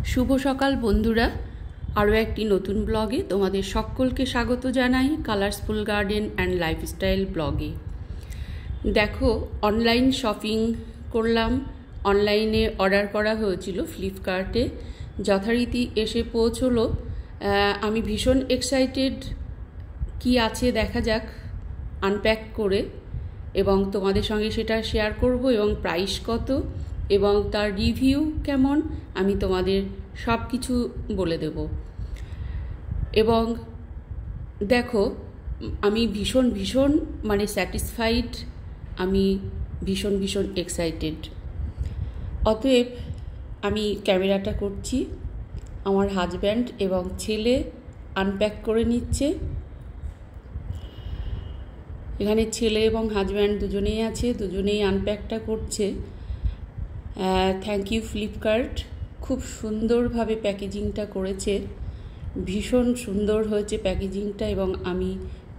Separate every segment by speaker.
Speaker 1: শুভ সকাল বন্ধুরা, আরও একটি নতুন ব্লগে তোমাদের সকলকে স্বাগত জানাই। কালারসফুল গার্ডেন অ্যান্ড লাইফস্টাইল ব্লগে। দেখো, অনলাইন শপিং করলাম। অনলাইনে অর্ডার করা হয়েছিল ফ্লিপকার্টে, যথারীতি এসে পৌঁছলো। আমি ভীষণ এক্সাইটেড, কি আছে দেখা যাক আনপ্যাক করে, এবং তোমাদের সঙ্গে সেটা শেয়ার করব, এবং প্রাইস কত এবং তার রিভিউ কেমন আমি তোমাদের সব কিছু বলে দেব। এবং দেখো, আমি ভীষণ মানে স্যাটিসফাইড, আমি ভীষণ এক্সাইটেড। অতএব আমি ক্যামেরাটা করছি, আমার হাজব্যান্ড এবং ছেলে আনপ্যাক করে নিচ্ছে। এখানে ছেলে এবং হাজব্যান্ড দুজনেই আছে, দুজনেই আনপ্যাকটা করছে। থ্যাংক ইউ ফ্লিপকার্ট, খুব সুন্দরভাবে প্যাকেজিংটা করেছে, ভীষণ সুন্দর হয়েছে প্যাকেজিংটা, এবং আমি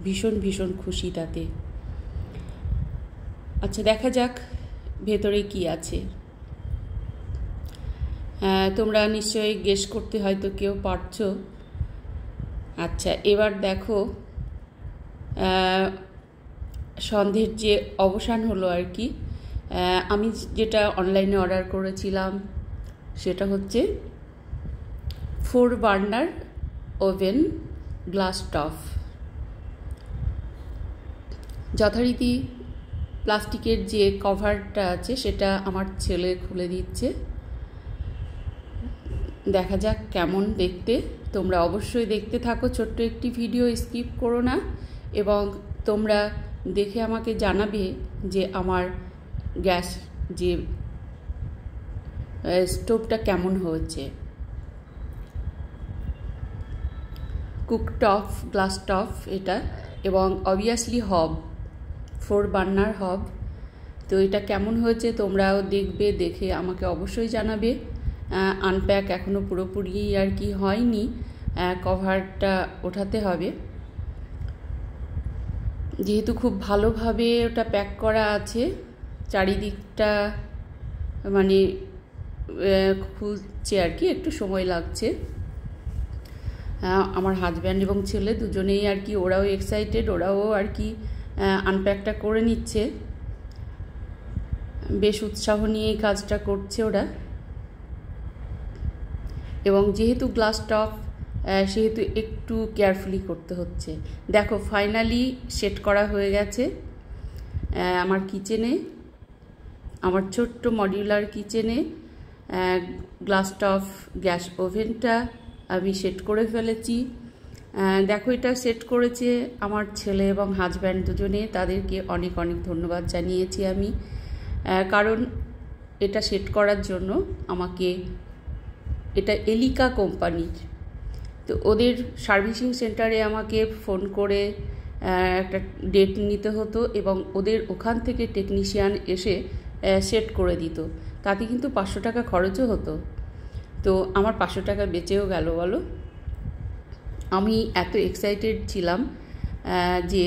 Speaker 1: ভীষণ খুশি তাতে। আচ্ছা, দেখা যাক ভেতরে কি আছে। তোমরা নিশ্চয়ই গেস করতে হয়তো কেউ পারছো। আচ্ছা, এবার দেখো, সন্ধ্যের যে অবসান হলো আর কি। আমি যেটা অনলাইনে অর্ডার করেছিলাম সেটা হচ্ছে 4 বার্নার ওভেন গ্লাস টপ। যথারীতি প্লাস্টিকের যে কভারটা আছে সেটা আমার ছেলে খুলে দিচ্ছে। দেখা যাক কেমন দেখতে। তোমরা অবশ্যই দেখতে থাকো, ছোট্ট একটি ভিডিও, স্কিপ করো না, এবং তোমরা দেখে আমাকে জানাবে যে আমার গ্যাস যে স্টোভটা কেমন হয়েছে। কুকটপ গ্লাস টপ এটা, এবং অবভিয়াসলি হব, 4 বার্নার হব। তো এটা কেমন হয়েছে তোমরাও দেখবে, দেখে আমাকে অবশ্যই জানাবে। আনপ্যাক এখনও পুরোপুরি আর কি হয়নি, কভারটা ওঠাতে হবে। যেহেতু খুব ভালোভাবে ওটা প্যাক করা আছে, চারিদিকটা মানে খুলছে আর কি, একটু সময় লাগছে। আমার হাজব্যান্ড এবং ছেলে দুজনেই আর কি, ওরাও এক্সাইটেড, ওরাও আর কি আনপ্যাকটা করে নিচ্ছে। বেশ উৎসাহ নিয়ে এই কাজটা করছে ওরা। এবং যেহেতু গ্লাস টপ, সেহেতু একটু কেয়ারফুলি করতে হচ্ছে। দেখো, ফাইনালি সেট করা হয়ে গেছে আমার কিচেনে, আমার ছোট্ট মডিউলার কিচেনে গ্লাস টপ গ্যাস ওভেনটা আমি সেট করে ফেলেছি। দেখো, এটা সেট করেছে আমার ছেলে এবং হাজব্যান্ড দুজনে, তাদেরকে অনেক ধন্যবাদ জানিয়েছি আমি, কারণ এটা সেট করার জন্য আমাকে, এটা এলিকা কোম্পানির, তো ওদের সার্ভিসিং সেন্টারে আমাকে ফোন করে একটা ডেট নিতে হতো, এবং ওদের ওখান থেকে টেকনিশিয়ান এসে সেট করে দিত। তাতে কিন্তু 500 টাকা খরচও হতো। তো আমার 500 টাকা বেঁচেও গেল বলো। আমি এত এক্সাইটেড ছিলাম যে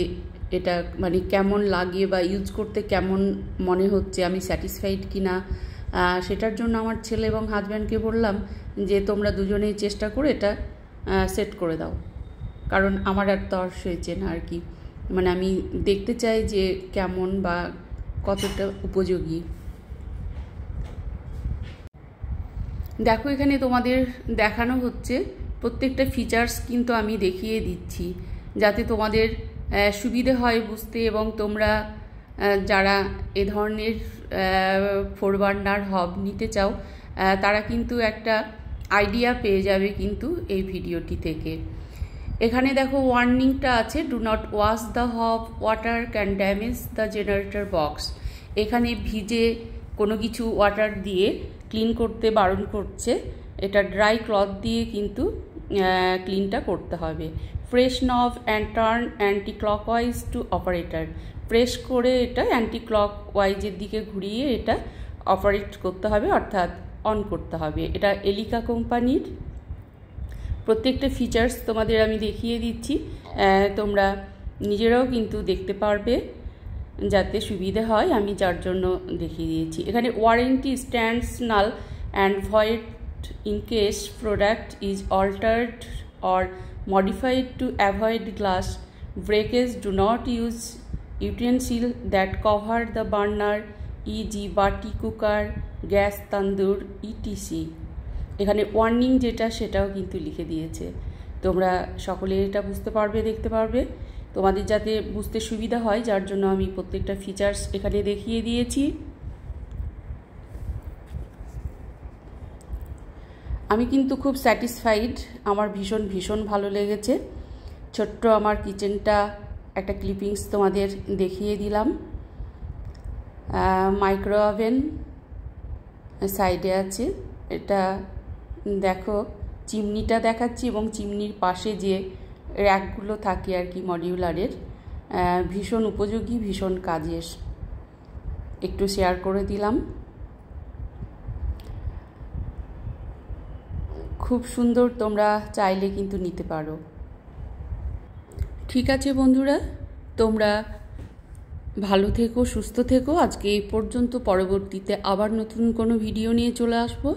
Speaker 1: এটা মানে কেমন লাগে বা ইউজ করতে কেমন মনে হচ্ছে, আমি স্যাটিসফাইড কি না, সেটার জন্য আমার ছেলে এবং হাজব্যান্ডকে বললাম যে তোমরা দুজনেই চেষ্টা করে এটা সেট করে দাও, কারণ আমার আর তর্স হয়েছে না আর কি। মানে আমি দেখতে চাই যে কেমন বা কতটা উপযোগী। দেখো, এখানে তোমাদের দেখানো হচ্ছে প্রত্যেকটা ফিচার্স, কিন্তু আমি দেখিয়ে দিচ্ছি যাতে তোমাদের সুবিধে হয় বুঝতে, এবং তোমরা যারা এ ধরনের 4 বার্নার হব নিতে চাও তারা কিন্তু একটা আইডিয়া পেয়ে যাবে কিন্তু এই ভিডিওটি থেকে। এখানে দেখো ওয়ার্নিংটা আছে, ডু নট ওয়াশ দ্য হব, water can damage the generator box. এখানে ভিজে কোনো কিছু ওয়াটার দিয়ে ক্লিন করতে বারণ করছে, এটা ড্রাই ক্লথ দিয়ে কিন্তু ক্লিনটা করতে হবে। প্রেস নব and turn anti clockwise to operator, press করে এটা অ্যান্টি ক্লকওয়াইজের দিকে ঘুরিয়ে এটা অপারেট করতে হবে, অর্থাৎ অন করতে হবে। এটা এলিকা কোম্পানির। প্রত্যেকটা ফিচার্স তোমাদের আমি দেখিয়ে দিচ্ছি, তোমরা নিজেরাও কিন্তু দেখতে পারবে যাতে সুবিধে হয়, আমি যার জন্য দেখিয়ে দিয়েছি। এখানে warranty stands null and void in case product is altered or modified to avoid glass breakage. Do not use utensils that cover the burner, e.g. বাটি, কুকার, গ্যাস, তন্দুর, etc. এখানে ওয়ার্নিং যেটা সেটাও কিন্তু লিখে দিয়েছে। তোমরা সকলে এটা বুঝতে পারবে, দেখতে পারবে। তোমাদের যাতে বুঝতে সুবিধা হয় যার জন্য আমি প্রত্যেকটা ফিচার্স এখানে দেখিয়ে দিয়েছি। আমি কিন্তু খুব স্যাটিসফাইড, আমার ভীষণ ভালো লেগেছে। ছোট্ট আমার কিচেনটা একটা ক্লিপিংস তোমাদের দেখিয়ে দিলাম। মাইক্রো ওভেন সাইডে আছে, এটা দেখো চিমনিটা দেখাচ্ছি এবং চিমনির পাশে যে র্যাকগুলো থাকে আর কি মডিউলারের, ভীষণ উপযোগী, ভীষণ কাজের, একটু শেয়ার করে দিলাম। খুব সুন্দর, তোমরা চাইলে কিন্তু নিতে পারো। ঠিক আছে বন্ধুরা, তোমরা ভালো থেকো, সুস্থ থেকো। আজকে এই পর্যন্ত, পরবর্তীতে আবার নতুন কোনো ভিডিও নিয়ে চলে আসবো।